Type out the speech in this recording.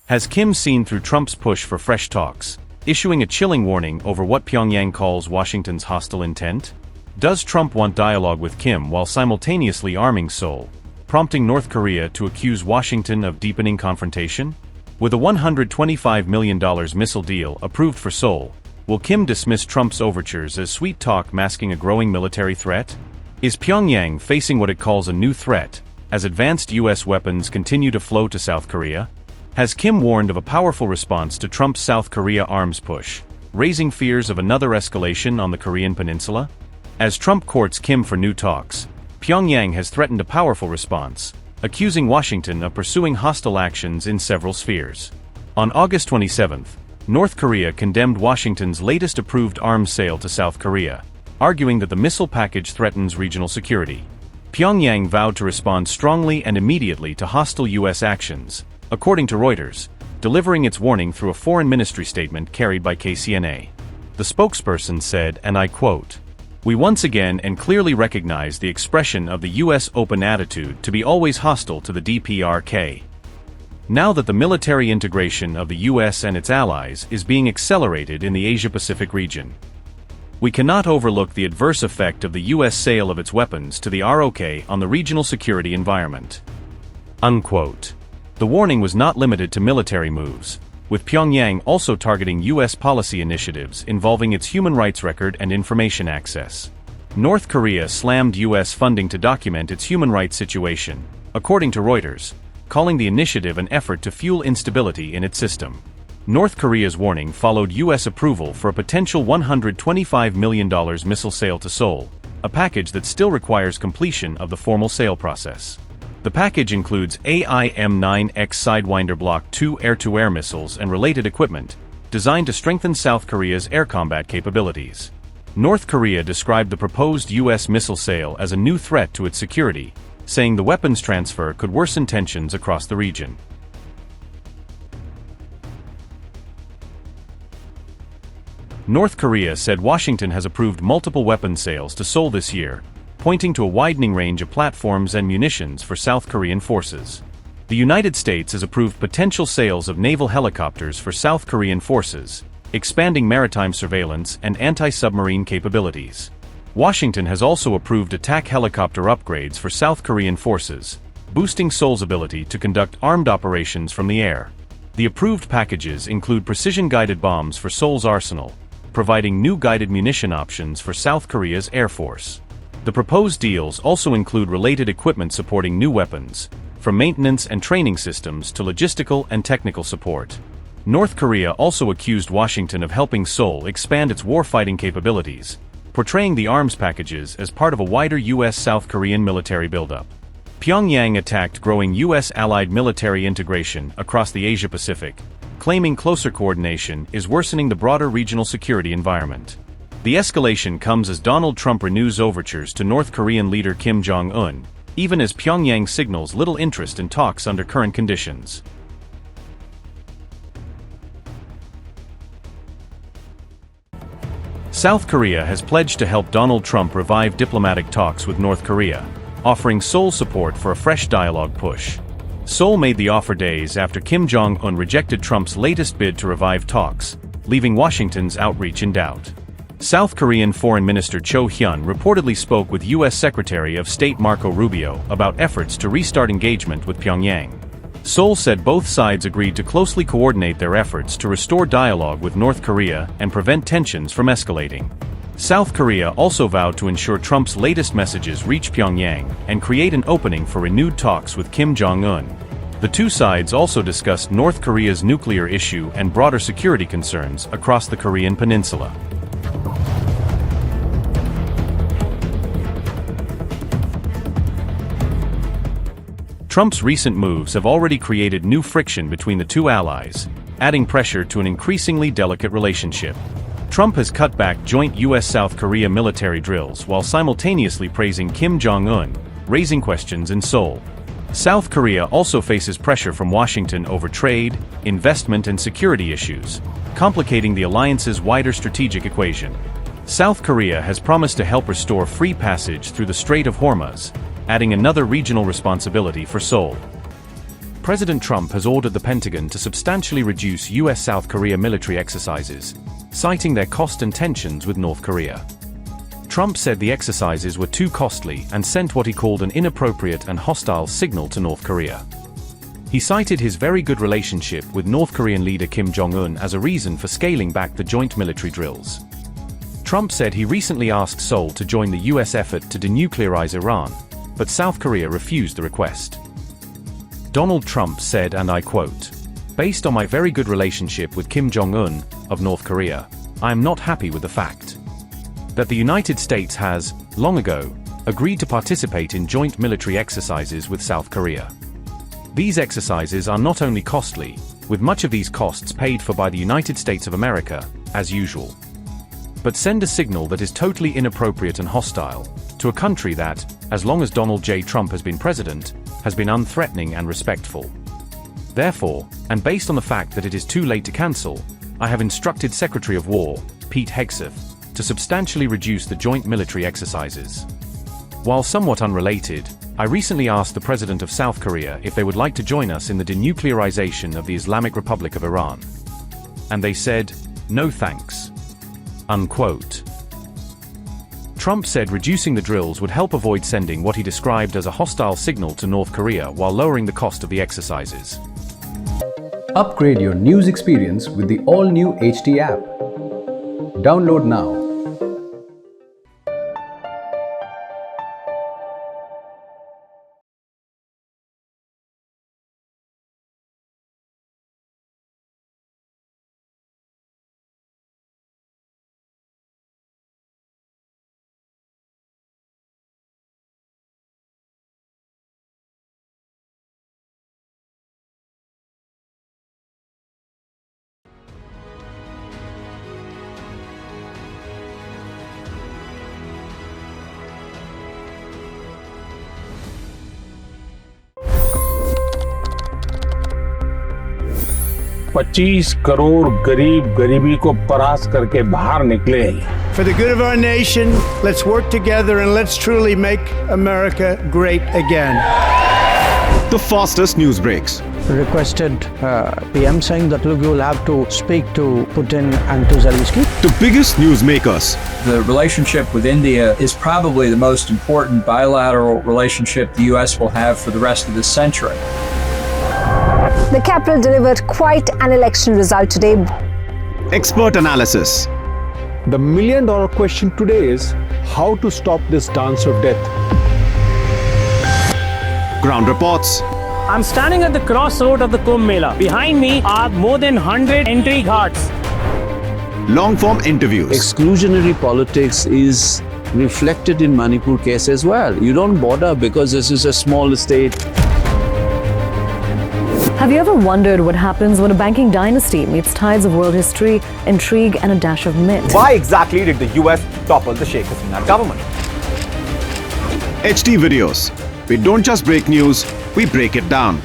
Has Kim seen through Trump's push for fresh talks, issuing a chilling warning over what Pyongyang calls Washington's hostile intent? Does Trump want dialogue with Kim while simultaneously arming Seoul, prompting North Korea to accuse Washington of deepening confrontation? With a $125 million missile deal approved for Seoul, will Kim dismiss Trump's overtures as sweet talk masking a growing military threat? Is Pyongyang facing what it calls a new threat, as advanced U.S. weapons continue to flow to South Korea? Has Kim warned of a powerful response to Trump's South Korea arms push, raising fears of another escalation on the Korean peninsula? As Trump courts Kim for new talks, Pyongyang has threatened a powerful response, accusing Washington of pursuing hostile actions in several spheres. On August 27, North Korea condemned Washington's latest approved arms sale to South Korea, arguing that the missile package threatens regional security. Pyongyang vowed to respond strongly and immediately to hostile U.S. actions, according to Reuters, delivering its warning through a foreign ministry statement carried by KCNA. The spokesperson said, and I quote, "We once again and clearly recognize the expression of the U.S. open attitude to be always hostile to the DPRK. Now that the military integration of the U.S. and its allies is being accelerated in the Asia-Pacific region, we cannot overlook the adverse effect of the U.S. sale of its weapons to the ROK on the regional security environment." Unquote. The warning was not limited to military moves, with Pyongyang also targeting U.S. policy initiatives involving its human rights record and information access. North Korea slammed U.S. funding to document its human rights situation, according to Reuters, calling the initiative an effort to fuel instability in its system. North Korea's warning followed U.S. approval for a potential $125 million missile sale to Seoul, a package that still requires completion of the formal sale process. The package includes AIM-9X Sidewinder Block II air-to-air missiles and related equipment, designed to strengthen South Korea's air combat capabilities. North Korea described the proposed U.S. missile sale as a new threat to its security, saying the weapons transfer could worsen tensions across the region. North Korea said Washington has approved multiple weapons sales to Seoul this year, pointing to a widening range of platforms and munitions for South Korean forces. The United States has approved potential sales of naval helicopters for South Korean forces, expanding maritime surveillance and anti-submarine capabilities. Washington has also approved attack helicopter upgrades for South Korean forces, boosting Seoul's ability to conduct armed operations from the air. The approved packages include precision-guided bombs for Seoul's arsenal, providing new guided munition options for South Korea's Air Force. The proposed deals also include related equipment supporting new weapons, from maintenance and training systems to logistical and technical support. North Korea also accused Washington of helping Seoul expand its warfighting capabilities, portraying the arms packages as part of a wider U.S.-South Korean military buildup. Pyongyang attacked growing U.S. allied military integration across the Asia-Pacific, claiming closer coordination is worsening the broader regional security environment. The escalation comes as Donald Trump renews overtures to North Korean leader Kim Jong-un, even as Pyongyang signals little interest in talks under current conditions. South Korea has pledged to help Donald Trump revive diplomatic talks with North Korea, offering Seoul support for a fresh dialogue push. Seoul made the offer days after Kim Jong-un rejected Trump's latest bid to revive talks, leaving Washington's outreach in doubt. South Korean Foreign Minister Cho Hyun reportedly spoke with U.S. Secretary of State Marco Rubio about efforts to restart engagement with Pyongyang. Seoul said both sides agreed to closely coordinate their efforts to restore dialogue with North Korea and prevent tensions from escalating. South Korea also vowed to ensure Trump's latest messages reach Pyongyang and create an opening for renewed talks with Kim Jong-un. The two sides also discussed North Korea's nuclear issue and broader security concerns across the Korean peninsula. Trump's recent moves have already created new friction between the two allies, adding pressure to an increasingly delicate relationship. Trump has cut back joint U.S.-South Korea military drills while simultaneously praising Kim Jong-un, raising questions in Seoul. South Korea also faces pressure from Washington over trade, investment and security issues, complicating the alliance's wider strategic equation. South Korea has promised to help restore free passage through the Strait of Hormuz, adding another regional responsibility for Seoul. President Trump has ordered the Pentagon to substantially reduce US-South Korea military exercises, citing their cost and tensions with North Korea. Trump said the exercises were too costly and sent what he called an inappropriate and hostile signal to North Korea. He cited his very good relationship with North Korean leader Kim Jong-un as a reason for scaling back the joint military drills. Trump said he recently asked Seoul to join the US effort to denuclearize Iran, but South Korea refused the request. Donald Trump said, and I quote, "Based on my very good relationship with Kim Jong-un, of North Korea, I am not happy with the fact that the United States has, long ago, agreed to participate in joint military exercises with South Korea. These exercises are not only costly, with much of these costs paid for by the United States of America, as usual, but send a signal that is totally inappropriate and hostile to a country that, as long as Donald J. Trump has been president, has been unthreatening and respectful. Therefore, and based on the fact that it is too late to cancel, I have instructed Secretary of War, Pete Hegseth, to substantially reduce the joint military exercises." While somewhat unrelated, I recently asked the President of South Korea if they would like to join us in the denuclearization of the Islamic Republic of Iran. And they said, "No thanks." Unquote. Trump said reducing the drills would help avoid sending what he described as a hostile signal to North Korea while lowering the cost of the exercises. Upgrade your news experience with the all-new HT app. Download now. $25 crore गरीब गरीबी को परास्त करके बाहर निकले। For the good of our nation, let's work together and let's truly make America great again. The fastest news breaks. Requested PM saying that look, you will have to speak to Putin and to Zelensky. The biggest newsmakers. The relationship with India is probably the most important bilateral relationship the US will have for the rest of this century. The capital delivered quite an election result today. Expert analysis. The million-dollar question today is how to stop this dance of death. Ground reports. I'm standing at the crossroad of the Kumbh Mela. Behind me are more than 100 entry ghats. Long-form interviews. Exclusionary politics is reflected in Manipur case as well. You don't bother because this is a small state. Have you ever wondered what happens when a banking dynasty meets tides of world history, intrigue, and a dash of myth? Why exactly did the US topple the Sheikh Hasina government? HT videos. We don't just break news, we break it down.